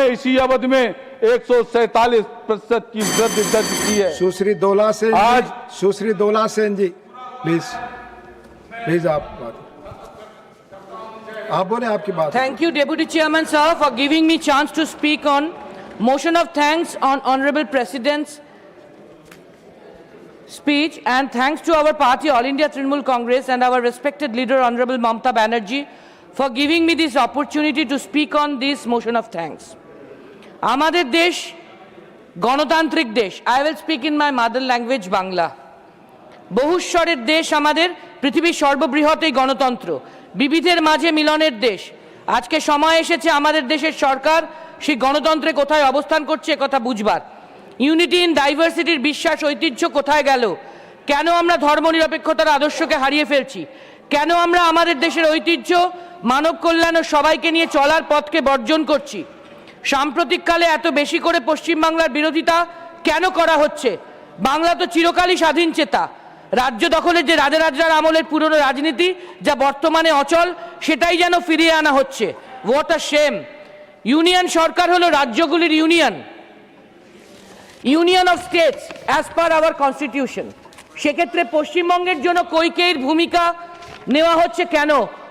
इसी अवधि में 147% की वृद्धि दर्ज की है। सुश्री दोला सेन आज सुश्री दोला सेन जी प्लीज आप बोले आपकी बात। Thank you, Deputy Chairman sir, for giving me chance to speak on motion of thanks on Honorable President's speech, and thanks to our party, All India Trinamool Congress, and our respected leader, Honorable Mamata Banerjee, for giving me this opportunity to speak on this motion of thanks. Amader desh গণতান্ত্রিক দেশ। I will speak in my mother language Bangla. বহুস্বরের দেশ আমাদের, পৃথিবীর সর্ববৃহৎ এই গণতন্ত্র, বিবিধের মাঝে মিলনের দেশ। আজকে সময় এসেছে আমাদের দেশের সরকার সেই গণতন্ত্রে কোথায় অবস্থান করছে কথা বুঝবার। ইউনিটি ইন ডাইভার্সিটির বিশ্বাস ঐতিহ্য কোথায় গেল? কেন আমরা ধর্মনিরপেক্ষতার আদর্শকে হারিয়ে ফেলছি? কেন আমরা আমাদের দেশের ঐতিহ্য, মানব কল্যাণ ও সবাইকে নিয়ে চলার পথকে বর্জন করছি? সাম্প্রতিককালে এত বেশি করে পশ্চিমবাংলার বিরোধিতা কেন করা হচ্ছে? বাংলা তো চিরকালই স্বাধীন চেতা। রাজ্য দখলের যে রাজার আমলের পুরনো রাজনীতি যা বর্তমানে অচল, সেটাই যেন ফিরিয়ে আনা হচ্ছে। What a shame! ইউনিয়ন সরকার হলো রাজ্যগুলির union, union of states as per hour constitution. সেক্ষেত্রে পশ্চিমবঙ্গের জন্য কৈকেয়ীর ভূমিকা নেওয়া হচ্ছে কেন?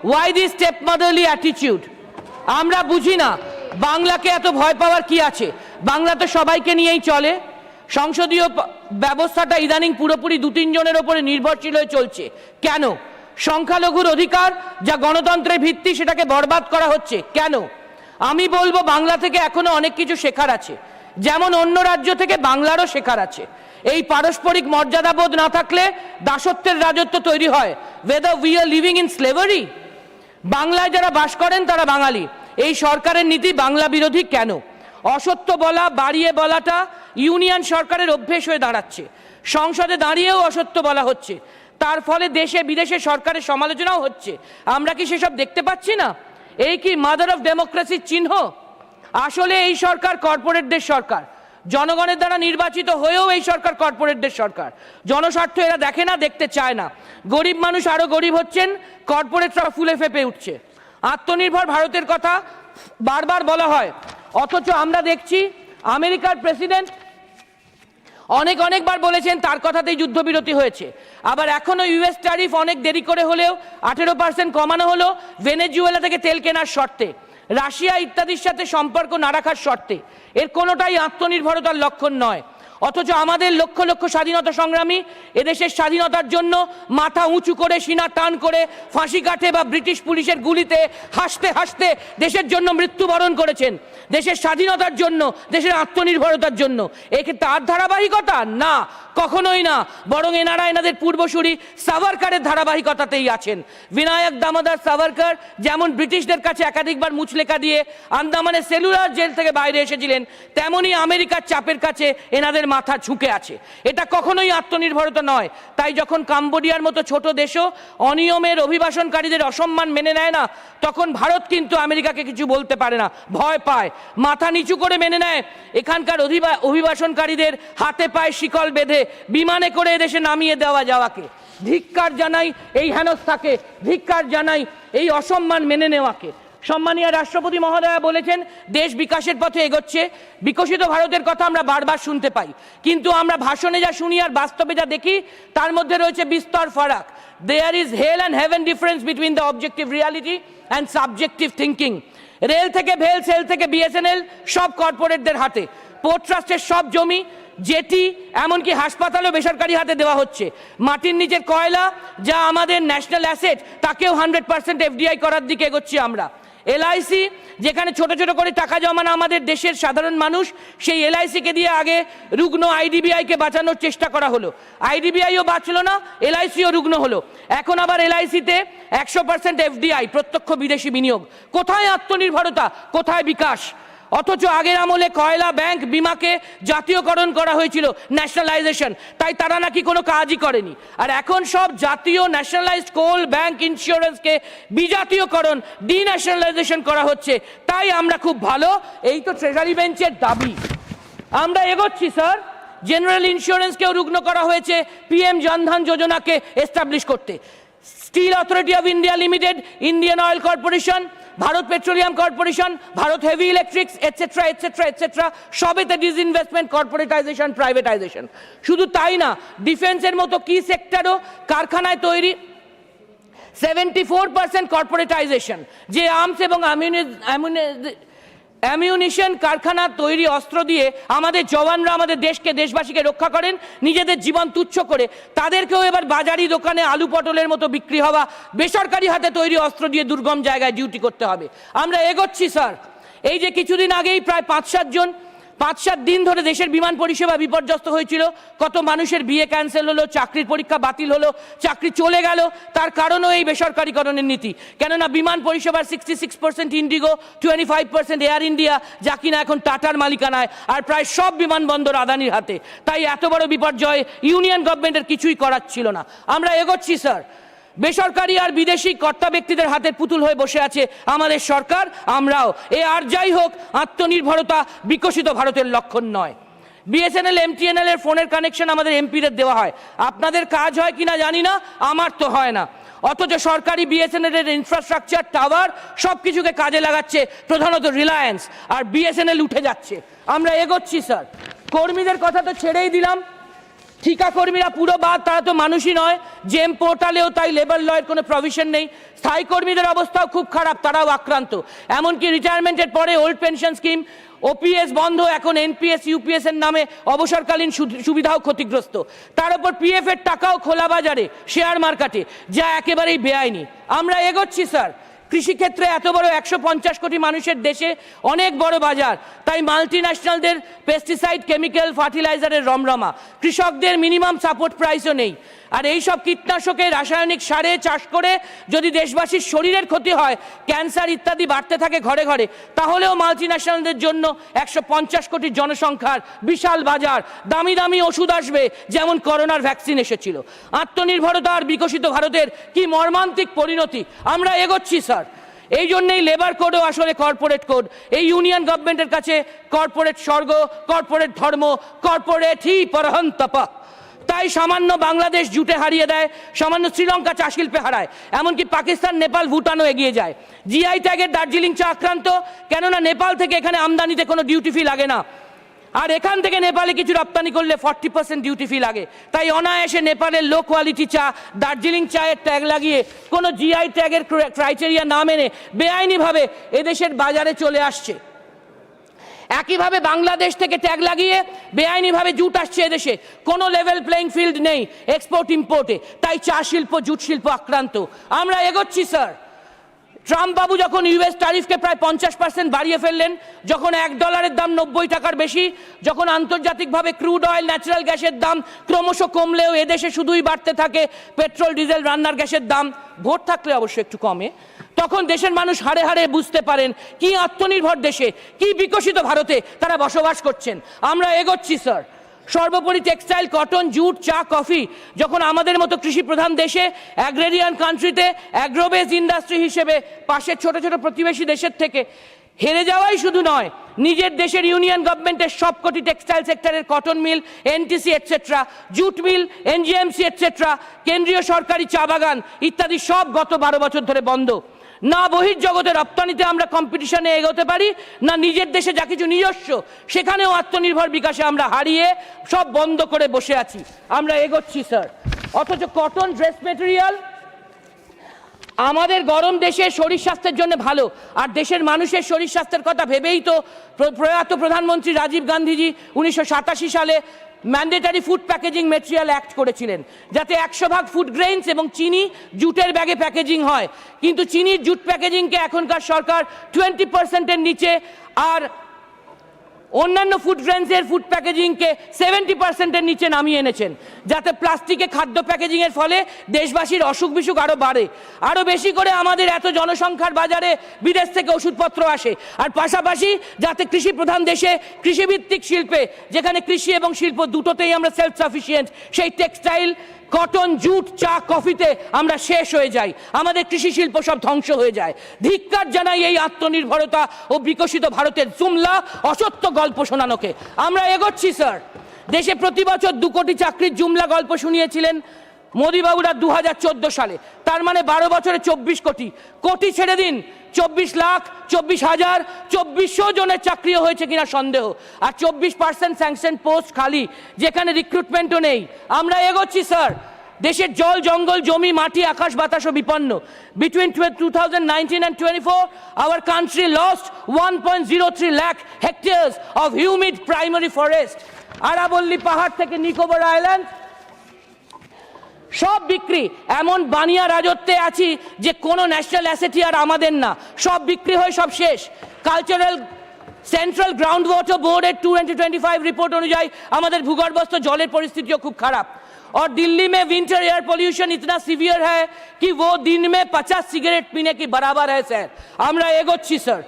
Why this step motherly attitude? আমরা বুঝি না বাংলাকে এত ভয় পাওয়ার কি আছে? বাংলা তো সবাইকে নিয়েই চলে। সংসদীয় ব্যবস্থাটা ইদানিং পুরোপুরি 2-3 জনের ওপরে নির্ভরশীল হয়ে চলছে কেন? সংখ্যালঘুর অধিকার যা গণতন্ত্রের ভিত্তি, সেটাকে বরবাদ করা হচ্ছে কেন? আমি বলবো বাংলা থেকে এখনো অনেক কিছু শেখার আছে, যেমন অন্য রাজ্য থেকে বাংলারও শেখার আছে। এই পারস্পরিক মর্যাদাবোধ না থাকলে দাসত্বের রাজত্ব তৈরি হয়। whether we are living in slavery? বাংলায় যারা বাস করেন তারা বাঙালি। এই সরকারের নীতি বাংলা বিরোধী কেন? অসত্য বলা, বাড়িয়ে বলাটা ইউনিয়ন সরকারের অভ্যেস হয়ে দাঁড়াচ্ছে। সংসদে দাঁড়িয়েও অসত্য বলা হচ্ছে, তার ফলে দেশে বিদেশে সরকারের সমালোচনাও হচ্ছে। আমরা কি সেসব দেখতে পাচ্ছি না? এই কি মাদার অফ ডেমোক্রেসির চিহ্ন? আসলে এই সরকার কর্পোরেটদের সরকার। জনগণের দ্বারা নির্বাচিত হয়েও এই সরকার কর্পোরেটদের সরকার। জনস্বার্থ এরা দেখে না, দেখতে চায় না। গরিব মানুষ আরো গরিব হচ্ছেন, কর্পোরেটরা ফুলে ফেপে উঠছে। আত্মনির্ভর ভারতের কথা বারবার বলা হয়, অথচ আমরা দেখছি আমেরিকার প্রেসিডেন্ট অনেকবার বলেছেন তার কথাতেই যুদ্ধবিরতি হয়েছে। আবার এখনো ইউএস ট্যারিফ অনেক দেরি করে হলেও 18% কমানো হলো ভেনেজুয়েলা থেকে তেল কেনার শর্তে, রাশিয়া ইত্যাদির সাথে সম্পর্ক না রাখার শর্তে। এর কোনোটাই আত্মনির্ভরতার লক্ষণ নয়। অথচ আমাদের লক্ষ লক্ষ স্বাধীনতা সংগ্রামী এদেশের স্বাধীনতার জন্য মাথা উঁচু করে, সিনা টান করে ফাঁসি কাঠে বা ব্রিটিশ পুলিশের গুলিতে হাসতে হাসতে দেশের জন্য মৃত্যুবরণ করেছেন। দেশের স্বাধীনতার জন্য, দেশের আত্মনির্ভরতার জন্য। একে তার ধারাবাহিকতা? না, কখনোই না। বরং এনারা এনাদের পূর্বসূরি সাভারকারের ধারাবাহিকতাতেই আছেন। বিনায়ক দামোদর সাভারকার যেমন ব্রিটিশদের কাছে একাধিকবার মুচলেকা দিয়ে আন্দামানের সেলুলার জেল থেকে বাইরে এসেছিলেন, তেমনি আমেরিকার চাপের কাছে এনাদের মাথা ঝুঁকে আছে। এটা কখনোই আত্মনির্ভরতা নয়। তাই যখন কাম্বোডিয়ার মতো ছোট দেশও অনিয়মের অভিবাসনকারীদের অসম্মান মেনে নেয় না, তখন ভারত কিন্তু আমেরিকাকে কিছু বলতে পারে না, ভয় পায়, মাথা নিচু করে মেনে নেয়। এখানকার অভিবাসনকারীদের হাতে পায়ে শিকল বেঁধে বিমানে করে এদেশে নামিয়ে দেওয়া যাওয়াকে ধিক্কার জানাই। এই হেনস্থাকে ধিক্কার জানাই, এই অসম্মান মেনে নেওয়াকে। সম্মানীয় রাষ্ট্রপতি মহোদয়া বলেছেন দেশ বিকাশের পথে এগোচ্ছে। বিকশিত ভারতের কথা আমরা বারবার শুনতে পাই, কিন্তু আমরা ভাষণে যা শুনি আর বাস্তবে যা দেখি তার মধ্যে রয়েছে বিস্তর ফারাক। There is hell and heaven difference between the objective reality and subjective thinking. Rail থেকে ভেল, সেল থেকে বিএসএনএল সব কর্পোরেটদের হাতে। পোর্ট ট্রাস্টের সব জমি, জেটি, এমনকি হাসপাতালও বেসরকারি হাতে দেওয়া হচ্ছে। মাটির নিচের কয়লা যা আমাদের ন্যাশনাল অ্যাসেট, তাকেও 100% এফডিআই করার দিকে এগোচ্ছি আমরা। এলআইসি, যেখানে ছোট ছোট করে টাকা জমানো আমাদের দেশের সাধারণ মানুষ, সেই এলআইসিকে দিয়ে আগে রুগ্ন আইডিবিআইকে বাঁচানোর চেষ্টা করা হলো। আইডিবিআইও বাঁচলো না, এলআইসিও রুগ্ন হলো। এখন আবার এলআইসিতে 100% এফডিআই, প্রত্যক্ষ বিদেশি বিনিয়োগ। কোথায় আত্মনির্ভরতা, কোথায় বিকাশ? অথচ আগের আমলে কয়লা, ব্যাংক, বিমাকে জাতীয়করণ করা হয়েছিল, ন্যাশনালাইজেশন, তাই তারা নাকি কোনো কাজই করেনি। আর এখন সব জাতীয় ন্যাশনালাইজড কোল, ব্যাংক, ইন্স্যুরেন্সকে বিজাতীয়করণ, ডিন্যাশনালাইজেশন করা হচ্ছে। তাই আমরা খুব ভালো, এই তো ট্রেজারি বেঞ্চের দাবি। আমরা এগোচ্ছি স্যার। জেনারেল ইন্স্যুরেন্সকেও রুগ্ন করা হয়েছে পিএম জনধন যোজনাকে এস্টাবলিশ করতে। Steel authority of India limited, Indian oil corporation, Bharat petroleum corporation, Bharat heavy electrics et cetera et cetera et cetera, সবেতে ডিসইনভেস্টমেন্ট, কর্পোরেটাইজেশন, প্রাইভেটাইজেশন। শুধু তাই না, ডিফেন্সের মতো কি সেক্টরও কারখানায় তৈরি 74% কর্পোরেটাইজেশন। যে আর্মস এবং অ্যামিউনিশন কারখানা তৈরি অস্ত্র দিয়ে আমাদের জওয়ানরা আমাদের দেশকে, দেশবাসীকে রক্ষা করেন নিজেদের জীবন তুচ্ছ করে, তাদেরকেও এবার বাজারি দোকানে আলু পটলের মতো বিক্রি হওয়া বেসরকারি হাতে তৈরি অস্ত্র দিয়ে দুর্গম জায়গায় ডিউটি করতে হবে। আমরা এগোচ্ছি স্যার। এই যে কিছুদিন আগেই প্রায় 5-7 দিন ধরে দেশের বিমান পরিষেবা বিপর্যস্ত হয়েছিল, কত মানুষের বিয়ে ক্যান্সেল হলো, চাকরির পরীক্ষা বাতিল হলো, চাকরি চলে গেল, তার কারণও এই বেসরকারিকরণের নীতি। কেননা বিমান পরিষেবার 66% ইন্ডিগো, 25% এয়ার ইন্ডিয়া, যা কিনা এখন টাটার মালিকানায়, আর প্রায় সব বিমানবন্দর আদানির হাতে। তাই এত বড় বিপর্যয় ইউনিয়ন গভর্নমেন্টের কিছুই করার ছিল না। আমরা এগোচ্ছি স্যার। বেসরকারি আর বিদেশি কর্তা ব্যক্তিদের হাতের পুতুল হয়ে বসে আছে আমাদের সরকার, আমরাও। আর যাই হোক, আত্মনির্ভরতা বিকশিত ভারতের লক্ষণ নয়। বিএসএনএল, এমটিএনএল এর ফোনের কানেকশন আমাদের এমপিদের দেওয়া হয়, আপনাদের কাজ হয় কিনা জানি না, আমার তো হয় না। অথচ সরকারি বিএসএনএল এর ইনফ্রাস্ট্রাকচার, টাওয়ার সবকিছুকে কাজে লাগাচ্ছে প্রধানত রিলায়েন্স, আর বিএসএনএল উঠে যাচ্ছে। আমরা এগোচ্ছি স্যার। কর্মীদের কথা তো ছেড়েই দিলাম, ঠিকা কর্মীরা পুরো বাদ, তারা তো মানুষই নয়। জেম পোর্টালেও তাই লেবার লয়ের কোনো প্রভিশন নেই। স্থায়ী কর্মীদের অবস্থাও খুব খারাপ, তারাও আক্রান্ত। এমনকি রিটায়ারমেন্টের পরে ওল্ড পেনশন স্কিম, ওপিএস বন্ধ, এখন এনপিএস, ইউপিএস এর নামে অবসরকালীন সুবিধাও ক্ষতিগ্রস্ত। তার উপর পিএফ এর টাকাও খোলা বাজারে, শেয়ার মার্কেটে, যা একেবারেই বেআইনি। আমরা এগোচ্ছি স্যার। কৃষিক্ষেত্রে এত বড় 150 কোটি মানুষের দেশে অনেক বড় বাজার, তাই মাল্টিন্যাশনালদের পেস্টিসাইড, কেমিক্যাল, ফার্টিলাইজারের রমরমা, কৃষকদের মিনিমাম সাপোর্ট প্রাইসও নেই। আর এই সব কীটনাশকে, রাসায়নিক সারে চাষ করে যদি দেশবাসীর শরীরের ক্ষতি হয়, ক্যান্সার ইত্যাদি বাড়তে থাকে ঘরে ঘরে, তাহলেও মাল্টিন্যাশনালদের জন্য 150 কোটি জনসংখ্যার বিশাল বাজার, দামি দামি ওষুধ আসবে, যেমন করোনার ভ্যাকসিন এসেছিল। আত্মনির্ভরতা আর বিকশিত ভারতের কি মর্মান্তিক পরিণতি। আমরা এগোচ্ছি স্যার। এই জন্যই লেবার কোডও আসলে কর্পোরেট কোড। এই ইউনিয়ন গভর্নমেন্টের কাছে কর্পোরেট স্বর্গ, কর্পোরেট ধর্ম, কর্পোরেটই পরহন্তপা। তাই সামান্য বাংলাদেশ জুটে হারিয়ে দেয়, সামান্য শ্রীলঙ্কা চা শিল্পে হারায়, এমনকি পাকিস্তান, নেপাল, ভুটানও এগিয়ে যায়। জিআই ট্যাগের দার্জিলিং চা আক্রান্ত, কেননা নেপাল থেকে এখানে আমদানিতে কোনো ডিউটি ফি লাগে না, আর এখান থেকে নেপালে কিছু রপ্তানি করলে 40% ডিউটি ফি লাগে। তাই অনায়াসে নেপালের লো কোয়ালিটি চা দার্জিলিং চায়ের ট্যাগ লাগিয়ে কোনো জিআই ট্যাগের ক্রাইটেরিয়া না মেনে বেআইনিভাবে এদেশের বাজারে চলে আসছে। একইভাবে বাংলাদেশ থেকে ট্যাগ লাগিয়ে বেআইনিভাবে জুট আসছে এদেশে, কোনো লেভেল প্লেইং ফিল্ড নেই এক্সপোর্ট ইম্পোর্টে। তাই চা শিল্প, জুট শিল্প আক্রান্ত। আমরা এগোচ্ছি স্যার। ট্রাম্প বাবু যখন ইউএস ট্যারিফকে প্রায় 50% বাড়িয়ে ফেললেন, যখন $1 দাম 90 টাকার বেশি, যখন আন্তর্জাতিকভাবে ক্রুড অয়েল, ন্যাচারাল গ্যাসের দাম ক্রমশ কমলেও এদেশে শুধুই বাড়তে থাকে পেট্রোল, ডিজেল, রান্নার গ্যাসের দাম, ভোট থাকলে অবশ্য একটু কমে, তখন দেশের মানুষ হাড়ে হাড়ে বুঝতে পারেন কি আত্মনির্ভর দেশে, কি বিকশিত ভারতে তারা বসবাস করছেন। আমরা এগোচ্ছি স্যার। সর্বোপরি টেক্সটাইল, কটন, জুট, চা, কফি যখন আমাদের মতো কৃষি প্রধান দেশে, অ্যাগ্রেরিয়ান কান্ট্রিতে অ্যাগ্রোবেস ইন্ডাস্ট্রি হিসেবে পাশের ছোট ছোট প্রতিবেশী দেশের থেকে হেরে যাওয়াই শুধু নয়, নিজের দেশের ইউনিয়ন গভর্নমেন্টের সবকটি টেক্সটাইল সেক্টরের cotton mill, NTC et cetera, jute mill, NGMC et cetera, কেন্দ্রীয় সরকারি চা বাগান ইত্যাদি সব গত 12 বছর ধরে বন্ধ। না বহির্জগতে রপ্তানিতে আমরা কম্পিটিশনে এগোতে পারি, না নিজের দেশে যা কিছু নিজস্ব সেখানেও আত্মনির্ভর বিকাশে আমরা হারিয়ে সব বন্ধ করে বসে আছি। আমরা এগোচ্ছি স্যার। অথচ কটন, ড্রেস মেটেরিয়াল আমাদের গরম দেশে শরীর স্বাস্থ্যের জন্য ভালো, আর দেশের মানুষের শরীর স্বাস্থ্যের কথা ভেবেই তো প্রয়াত প্রধানমন্ত্রী রাজীব গান্ধীজি 1987 সালে mandatory food packaging material act করেছিলেন, যাতে 100% ফুড গ্রেইনস এবং চিনি জুটের ব্যাগে প্যাকেজিং হয়। কিন্তু চিনির জুট প্যাকেজিংকে এখনকার সরকার 20%-এর নিচে, আর অন্যান্য ফুড গ্রেইনসের ফুড প্যাকেজিংকে 70%-এর নিচে নামিয়ে এনেছেন, যাতে প্লাস্টিকে খাদ্য প্যাকেজিংয়ের ফলে দেশবাসীর অসুখ বিসুখ আরও বাড়ে। আরও বেশি করে আমাদের এত জনসংখ্যার বাজারে বিদেশ থেকে ওষুধপত্র আসে, আর পাশাপাশি যাতে কৃষি প্রধান দেশে কৃষিভিত্তিক শিল্পে, যেখানে কৃষি এবং শিল্প দুটোতেই আমরা সেলফ সাফিসিয়েন্ট, সেই টেক্সটাইল, কটন, জুট, চা, কফিতে আমরা শেষ হয়ে যাই, আমাদের কৃষি শিল্প সব ধ্বংস হয়ে যায়। ধিক্কার জানাই এই আত্মনির্ভরতা ও বিকশিত ভারতের জুমলা অসত্য গল্প শোনানোকে। আমরা এগোচ্ছি স্যার। দেশে প্রতি বছর 2 কোটি চাকরির জুমলা গল্প শুনিয়েছিলেন মোদি বাবুরা 2014 সালে, তার মানে 12 বছরে 24 কোটি। কোটি ছেড়ে দিন, 24 লাখ, 24,000, 2400 জনের চাকরিও হয়েছে কিনা সন্দেহ। আর 24% স্যাংশন পোস্ট খালি, যেখানে রিক্রুটমেন্টও নেই। আমরা এগোচ্ছি স্যার। দেশের জল, জঙ্গল, জমি, মাটি, আকাশ বাতাসও বিপন্ন। Between 2019 and 24, our country lost 1.03 lakh hectares of humid primary forest. আরাবল্লী পাহাড় থেকে নিকোবর আইল্যান্ড সব বিক্রি। এমন বানিয়া রাজত্বে আছি যে কোনো ন্যাশনাল অ্যাসেটই আর আমাদের না, সব বিক্রি হয়ে সব শেষ। কালচারাল সেন্ট্রাল গ্রাউন্ড ওয়াটার বোর্ডের 2025 রিপোর্ট অনুযায়ী আমাদের ভূগর্ভস্থ জলের পরিস্থিতিও খুব খারাপ। और दिल्ली में विंटर एयर पोल्यूशन इतना सीवियर है कि वो दिन में 50 सिगरेट पीने के बराबर है सर। আমরা এগোচ্ছি স্যার।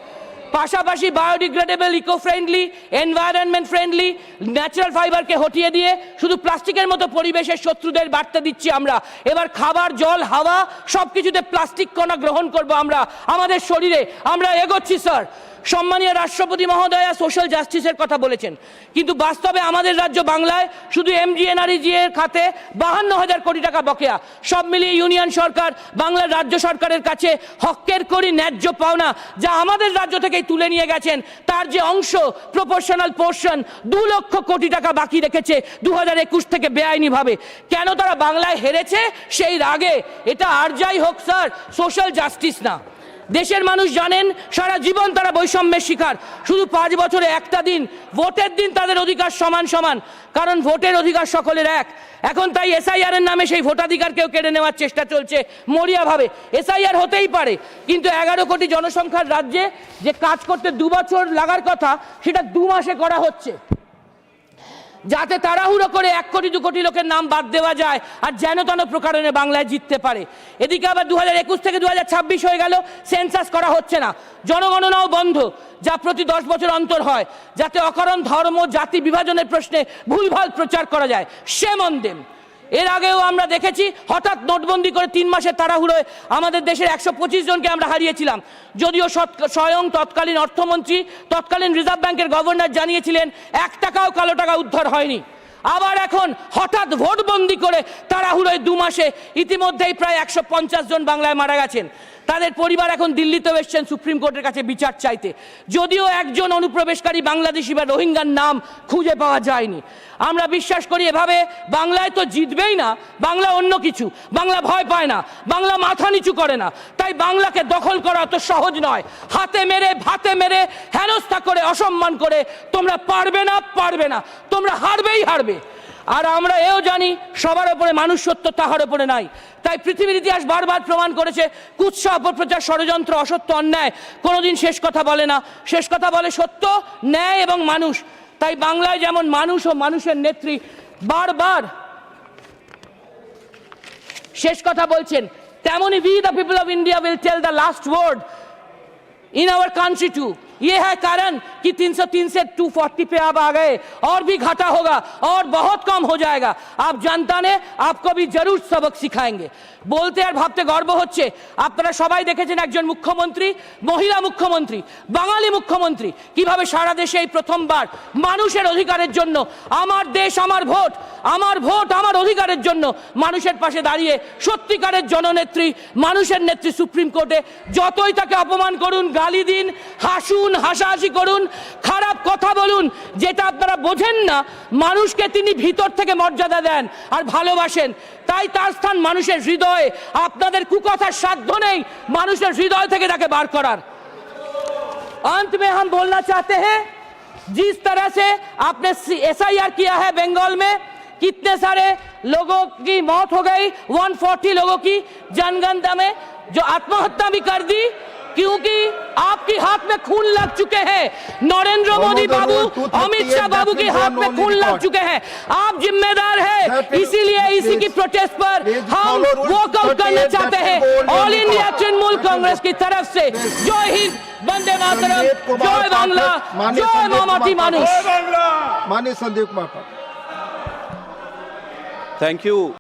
পাশাপাশি biodegradable, eco friendly, environment friendly natural ফাইবারকে হটিয়ে দিয়ে শুধু প্লাস্টিকের মতো পরিবেশের শত্রুদের বার্তা দিচ্ছি আমরা। এবার খাবার, জল, হাওয়া সব কিছুতে প্লাস্টিক কণা গ্রহণ করব আমরা আমাদের শরীরে। আমরা এগোচ্ছি স্যার। সম্মানীয় রাষ্ট্রপতি মহোদয়া সোশ্যাল জাস্টিসের কথা বলেছেন, কিন্তু বাস্তবে আমাদের রাজ্য বাংলায় শুধু এমজিএনআরইজি এর খাতে 52,000 কোটি টাকা বকেয়া। সব মিলিয়ে ইউনিয়ন সরকার বাংলার রাজ্য সরকারের কাছে হকের করি ন্যায্য পাওনা যা আমাদের রাজ্য থেকেই তুলে নিয়ে গেছেন, তার যে অংশ প্রপোর্শনাল পোর্শন 2 লক্ষ কোটি টাকা বাকি রেখেছে 2021 থেকে বেআইনিভাবে। কেন তারা বাংলায় হেরেছে সেই রাগে। এটা আর যাই হোক স্যার, সোশ্যাল জাস্টিস না। দেশের মানুষ জানেন সারা জীবন তারা বৈষম্যের শিকার। শুধু 5 বছরে একটা দিন, ভোটের দিন তাদের অধিকার সমান সমান, কারণ ভোটের অধিকার সকলের এক। এখন তাই এসআইআর এর নামে সেই ভোটাধিকারকেও কেড়ে নেওয়ার চেষ্টা চলছে মরিয়াভাবে। এসআইআর হতেই পারে, কিন্তু 11 কোটি জনসংখ্যার রাজ্যে যে কাজ করতে 2 বছর লাগার কথা সেটা 2 মাসে করা হচ্ছে, যাতে তাড়াহুড়ো করে 1 কোটি 2 কোটি লোকের নাম বাদ দেওয়া যায় আর যেন তেন প্রকারণে বাংলায় জিততে পারে। এদিকে আবার 2021 থেকে 2026 হয়ে গেল, সেন্সাস করা হচ্ছে না, জনগণনাও বন্ধ, যা প্রতি 10 বছর অন্তর হয়, যাতে অকারণ ধর্ম জাতি বিভাজনের প্রশ্নে ভুলভাল প্রচার করা যায়। shame on them। এর আগেও আমরা দেখেছি হঠাৎ নোটবন্দি করে 3 মাসের তাড়াহুড়োয় আমাদের দেশের 125 জনকে আমরা হারিয়েছিলাম। যদিও স্বয়ং তৎকালীন অর্থমন্ত্রী, তৎকালীন রিজার্ভ ব্যাংকের গভর্নর জানিয়েছিলেন 1 টাকাও কালো টাকা উদ্ধার হয়নি। আবার এখন হঠাৎ ভোটবন্দি করে তাড়াহুড়োয় 2 মাসে ইতিমধ্যেই প্রায় 150 জন বাংলায় মারা গেছেন। তাদের পরিবার এখন দিল্লিতেও এসছেন সুপ্রিম কোর্টের কাছে বিচার চাইতে, যদিও একজন অনুপ্রবেশকারী বাংলাদেশি বা রোহিঙ্গার নাম খুঁজে পাওয়া যায়নি। আমরা বিশ্বাস করি এভাবে বাংলায় তো জিতবেই না, বাংলা অন্য কিছু। বাংলা ভয় পায় না, বাংলা মাথা নিচু করে না, তাই বাংলাকে দখল করা অত সহজ নয়। হাতে মেরে ভাতে মেরে হেনস্থা করে অসম্মান করে তোমরা পারবে না, পারবে না, তোমরা হারবেই হারবে। আর আমরা এও জানি সবার ওপরে মানুষ সত্য, তাহার ওপরে নাই। তাই পৃথিবীর ইতিহাস বারবার প্রমাণ করেছে কুৎসা, অপপ্রচার, ষড়যন্ত্র, অসত্য, অন্যায় কোনোদিন শেষ কথা বলে না। শেষ কথা বলে সত্য, ন্যায় এবং মানুষ। তাই বাংলায় যেমন মানুষ ও মানুষের নেত্রী বারবার শেষ কথা বলছেন, তেমনি we the people of India will tell the last word in our country too। ये है कारण कि 303 से 240 पे आप आ गए, और भी घाटा होगा और बहुत कम हो जाएगा। आप जनता ने आपको भी जरूर सबक सिखाएंगे। বলতে আর ভাবতে গর্ব হচ্ছে, আপনারা সবাই দেখেছেন একজন মুখ্যমন্ত্রী, মহিলা মুখ্যমন্ত্রী, বাঙালি মুখ্যমন্ত্রী, কিভাবে সারা দেশে এই প্রথমবার মানুষের অধিকারের জন্য, আমার দেশ আমার ভোট, আমার ভোট আমার অধিকারের জন্য মানুষের পাশে দাঁড়িয়ে সত্যিকারের জননেত্রী, মানুষের নেত্রী সুপ্রিম কোর্টে যতই তাকে অপমান করুন, গালি দিন, হাসুন, হাসাহাসি করুন, খারাপ কথা বলুন, যেটা আপনারা বোঝেন না, মানুষকে তিনি ভিতর থেকে মর্যাদা দেন আর ভালোবাসেন। তাই তার স্থান মানুষের হৃদয়ে। আপনাদের কুকথার সাধ্য নেই মানুষের হৃদয় থেকে তাকে বার করার। अंत में हम बोलना चाहते हैं, जिस तरह से आपने एसआईआर किया है बंगाल में, कितने सारे लोगों की मौत हो गई, 140 लोगों की जनगणना में, जो आत्महत्या भी कर दी क्योंकि आपके हाथ में खून लग चुके हैं। नरेंद्र मोदी बाबू, अमित शाह बाबू के हाथ में खून लग चुके हैं। आप जिम्मेदार हैं, इसीलिए इसी की प्रोटेस्ट पर हम वॉकआउट करना चाहते हैं ऑल इंडिया तृणमूल कांग्रेस की तरफ से। जय हिंद, वंदे मातरम, जय बांग्ला, जय मामाटी मानुष। माननीय संदीप कुमार पाठक। Thank you.